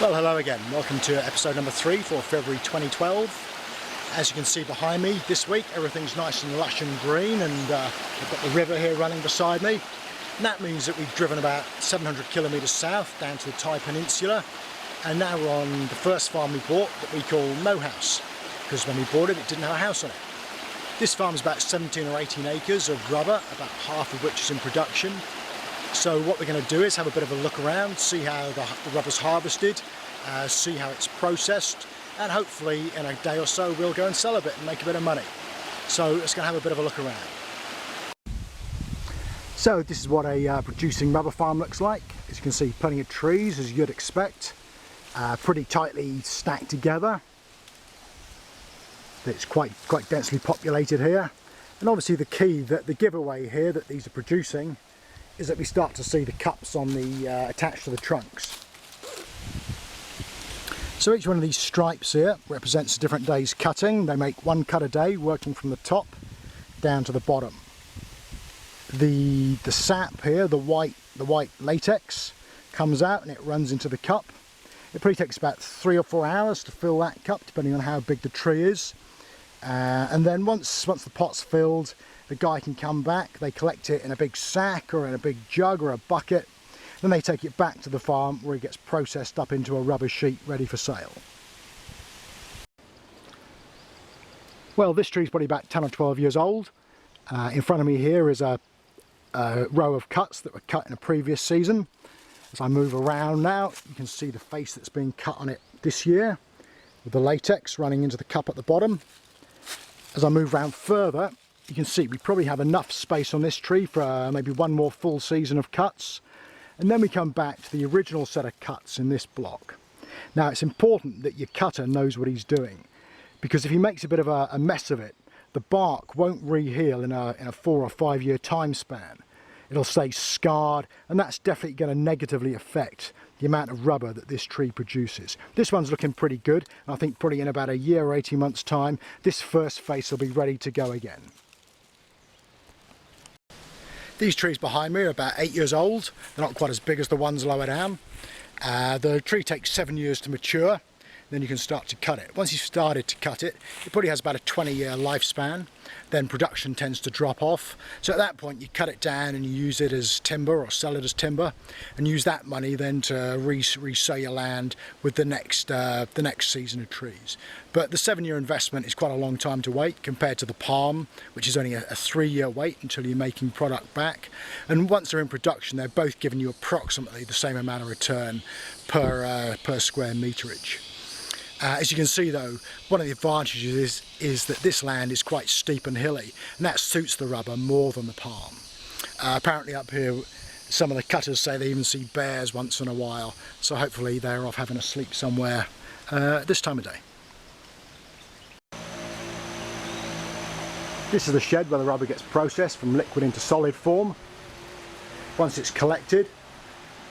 Well, hello again. Welcome to episode number 3 for February 2012. As you can see behind me this week, everything's nice and lush and green, and I've got the river here running beside me. And that means that we've driven about 700 kilometres south down to the Thai Peninsula, and now we're on the first farm we bought that we call No House, because when we bought it, it didn't have a house on it. This farm is about 17 or 18 acres of rubber, about half of which is in production. So what we're going to do is have a bit of a look around, see how the rubber's harvested, see how it's processed, and hopefully in a day or so we'll go and sell a bit and make a bit of money. So let's go and have a bit of a look around. So this is what a producing rubber farm looks like. As you can see, plenty of trees as you'd expect, pretty tightly stacked together. It's quite densely populated here, and obviously the giveaway here that these are producing is that we start to see the cups on the attached to the trunks. So each one of these stripes here represents a different day's cutting. They make one cut a day, working from the top down to the bottom. The sap here, the white latex, comes out and it runs into the cup. It probably takes about 3 or 4 hours to fill that cup, depending on how big the tree is. And then once the pot's filled, the guy can come back, they collect it in a big sack or in a big jug or a bucket, then they take it back to the farm where it gets processed up into a rubber sheet ready for sale. Well, this tree's probably about 10 or 12 years old. In front of me here is a row of cuts that were cut in a previous season. As I move around now, you can see the face that's been cut on it this year, with the latex running into the cup at the bottom. As I move around further, you can see we probably have enough space on this tree for maybe one more full season of cuts, and then we come back to the original set of cuts in this block. Now it's important that your cutter knows what he's doing, because if he makes a bit of a mess of it, the bark won't re-heal in a 4 or 5 year time span. It'll stay scarred, and that's definitely going to negatively affect the amount of rubber that this tree produces. This one's looking pretty good, and I think probably in about a year or 18 months time this first face will be ready to go again. These trees behind me are about 8 years old. They're not quite as big as the ones lower down. The tree takes 7 years to mature, then you can start to cut it. Once you've started to cut it, it probably has about a 20-year lifespan. Then production tends to drop off. So at that point you cut it down and you use it as timber or sell it as timber, and use that money then to resell your land with the next season of trees. But the 7-year investment is quite a long time to wait compared to the palm, which is only a 3-year wait until you're making product back. And once they're in production, they're both giving you approximately the same amount of return per square meterage. As you can see though, one of the advantages is that this land is quite steep and hilly, and that suits the rubber more than the palm. Apparently up here, some of the cutters say they even see bears once in a while, so hopefully they're off having a sleep somewhere this time of day. This is the shed where the rubber gets processed from liquid into solid form. Once it's collected,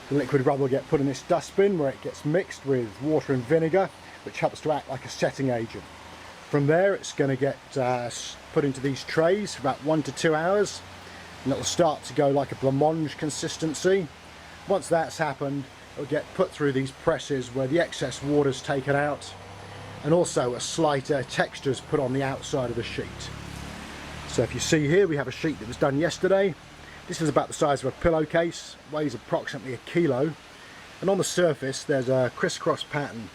the liquid rubber will get put in this dustbin where it gets mixed with water and vinegar, which helps to act like a setting agent. From there it's going to get put into these trays for about 1 to 2 hours, and it will start to go like a blancmange consistency. Once that's happened, it will get put through these presses where the excess water is taken out, and also a slight texture is put on the outside of the sheet. So if you see here, we have a sheet that was done yesterday. This is about the size of a pillowcase, weighs approximately 1 kilo, and on the surface there's a crisscross pattern.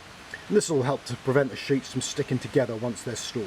And this will help to prevent the sheets from sticking together once they're stored.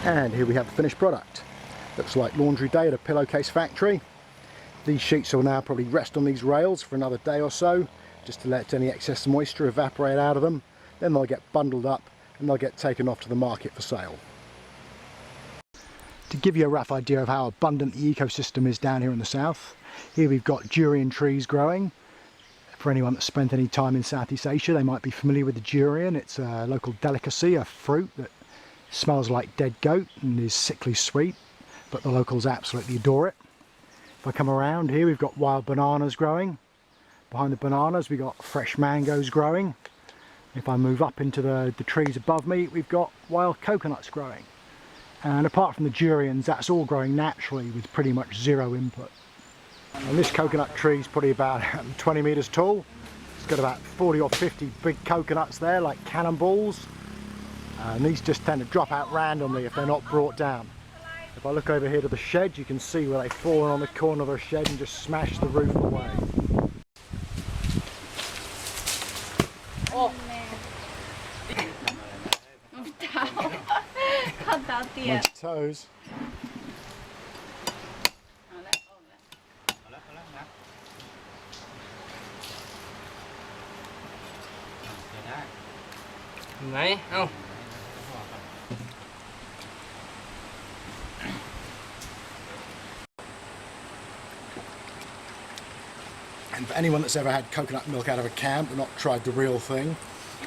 And here we have the finished product. Looks like laundry day at a pillowcase factory. These sheets will now probably rest on these rails for another day or so, just to let any excess moisture evaporate out of them. Then they'll get bundled up and they'll get taken off to the market for sale. To give you a rough idea of how abundant the ecosystem is down here in the south, here we've got durian trees growing. For anyone that's spent any time in Southeast Asia, they might be familiar with the durian. It's a local delicacy, a fruit that smells like dead goat and is sickly sweet, but the locals absolutely adore it. If I come around here, we've got wild bananas growing. Behind the bananas, we've got fresh mangoes growing. If I move up into the trees above me, we've got wild coconuts growing. And apart from the durians, that's all growing naturally with pretty much zero input. And this coconut tree is probably about 20 metres tall. It's got about 40 or 50 big coconuts there, like cannonballs. And these just tend to drop out randomly if they're not brought down. If I look over here to the shed, you can see where they've fallen on the corner of the shed and just smashed the roof away. Oh. Nice toes. Đấy, không? And for anyone that's ever had coconut milk out of a can but not tried the real thing,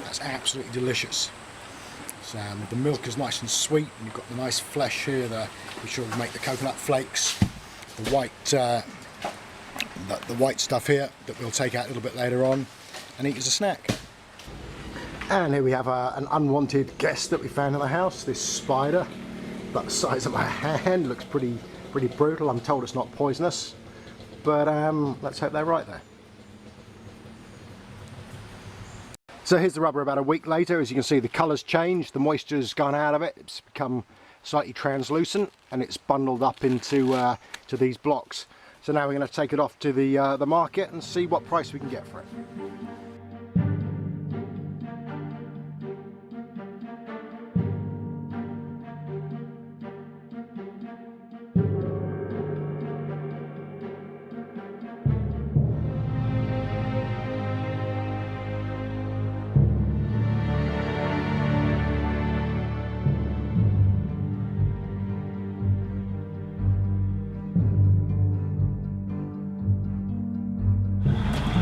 that's absolutely delicious. So the milk is nice and sweet, and you've got the nice flesh here which will make the coconut flakes. The white stuff here that we'll take out a little bit later on and eat as a snack. And here we have an unwanted guest that we found in the house. This spider, about the size of my hand, looks pretty brutal. I'm told it's not poisonous, but let's hope they're right there. So here's the rubber about a week later. As you can see, the colour's changed, the moisture's gone out of it, it's become slightly translucent, and it's bundled up into to these blocks. So now we're going to take it off to the market and see what price we can get for it.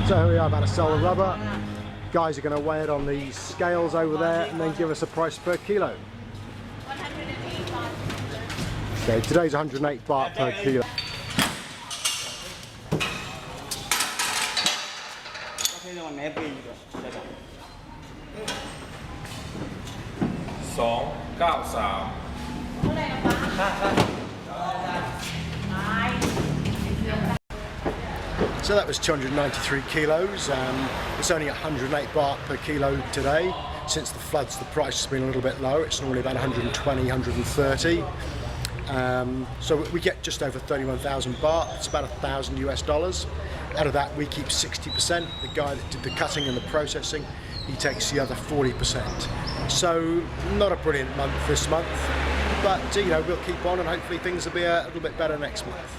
So here we are about to sell the rubber. Guys are going to weigh it on these scales over there and then give us a price per kilo. Okay, today's 108 baht per kilo. So that was 293 kilos. It's only 108 baht per kilo today. Since the floods, the price has been a little bit lower. It's normally about 120, 130. So we get just over 31,000 baht. It's about $1,000 US. Out of that, we keep 60%. The guy that did the cutting and the processing, he takes the other 40%. So not a brilliant month this month, but you know, we'll keep on and hopefully things will be a little bit better next month.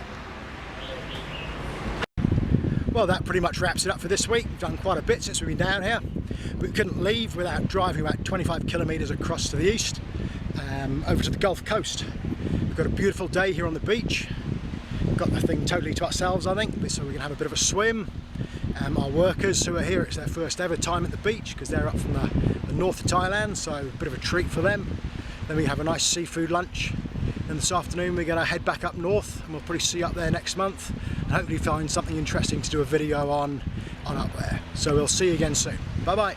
Well, that pretty much wraps it up for this week. We've done quite a bit since we've been down here, but we couldn't leave without driving about 25 kilometres across to the east, over to the Gulf Coast. We've got a beautiful day here on the beach. We've got the thing totally to ourselves, I think, so we can have a bit of a swim. Our workers who are here, it's their first ever time at the beach because they're up from the north of Thailand, so a bit of a treat for them. Then we have a nice seafood lunch. And this afternoon we're going to head back up north, and we'll probably see you up there next month and hopefully find something interesting to do a video on up there. So we'll see you again soon. Bye bye.